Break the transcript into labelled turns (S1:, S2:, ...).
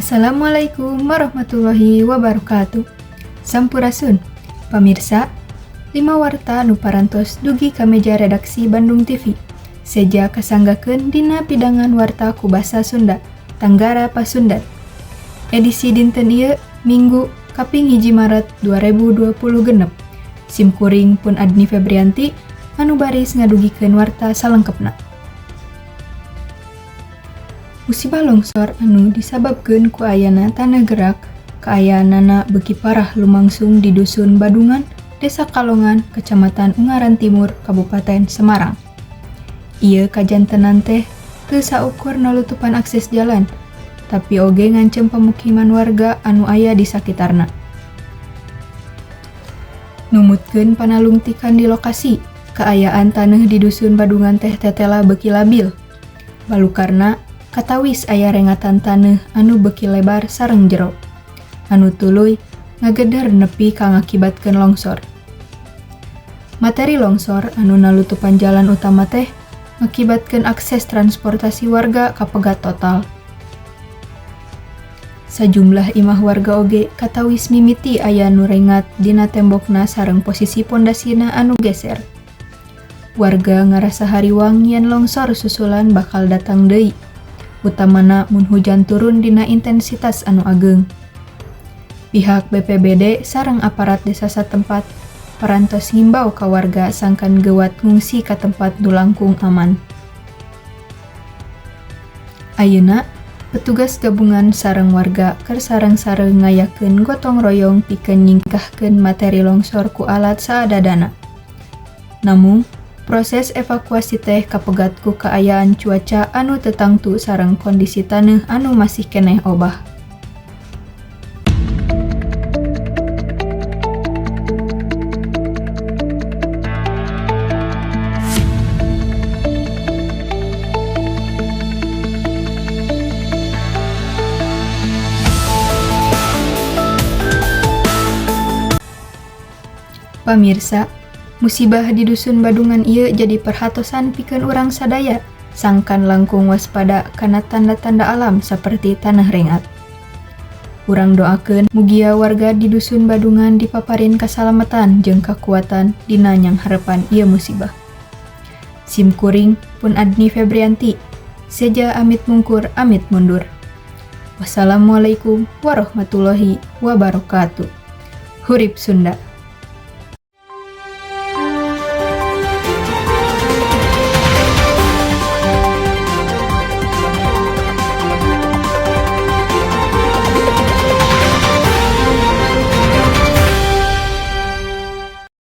S1: Assalamualaikum warahmatullahi wabarakatuh. Sampurasun, pamirsa, 5 warta nu parantos dugi ka meja redaksi Bandung TV. Seja kasanggakeun dina pidangan warta ku basa Sunda, Tanggara Pasundan. Edisi dinten ieu Minggu kaping 1 Maret 2020 genep. Simkuring pun Adni Febrianti anu baris ngadugikeun warta salengkepna. Musibah longsor anu disababkeun ku ayana tanah gerak, kaayaanana beuki parah lumangsung di Dusun Badungan, Desa Kalongan, Kecamatan Ungaran Timur, Kabupaten Semarang. Ieu kajantenan teh teu saukur nalutupan akses jalan, tapi oge ngancem pemukiman warga anu aya di sakitarna. Numutkeun panalungtikan di lokasi, kaayaan taneuh di Dusun Badungan teh tetela beuki labil. Balukarna katawis aya rengatan taneuh anu beuki lebar sareng jero. Anu tuluy ngageder nepi ka ngakibatkeun longsor. Materi longsor anu nalutupan jalan utama teh ngakibatkeun akses transportasi warga kapegat total. Sajumlah imah warga oge katawis mimiti aya nu rengat dina tembokna sareng posisi pondasina anu geser. Warga ngarasa hariwang yen longsor susulan bakal datang deui, utamana mun hujan turun dina intensitas anu ageung. Pihak BPBD sareng aparat desa satempat parantos ngimbau ka warga sangkan geuwat ngungsi ka tempat nu langkung aman. Ayeuna petugas gabungan sareng warga keur sareng-sareng ngayakeun gotong royong pikeun nyingkahkeun materi longsor ku alat saadadana. Namun proses evakuasi teh kapegat ku kaayaan cuaca anu teu tangtu sareng kondisi taneuh anu masih keneh obah. Pamirsa, musibah di Dusun Badungan ieu jadi perhatosan pikeun urang sadaya, sangkan langkung waspada kana tanda-tanda alam saperti tanah rengat. Urang doakeun mugia warga di Dusun Badungan dipaparin kasalamatan jeung kakuatan dina nyangharepan ieu musibah. Simkuring pun Adni Febrianti, seja amit mungkur amit mundur. Wassalamualaikum warahmatullahi wabarakatuh. Hurip Sunda.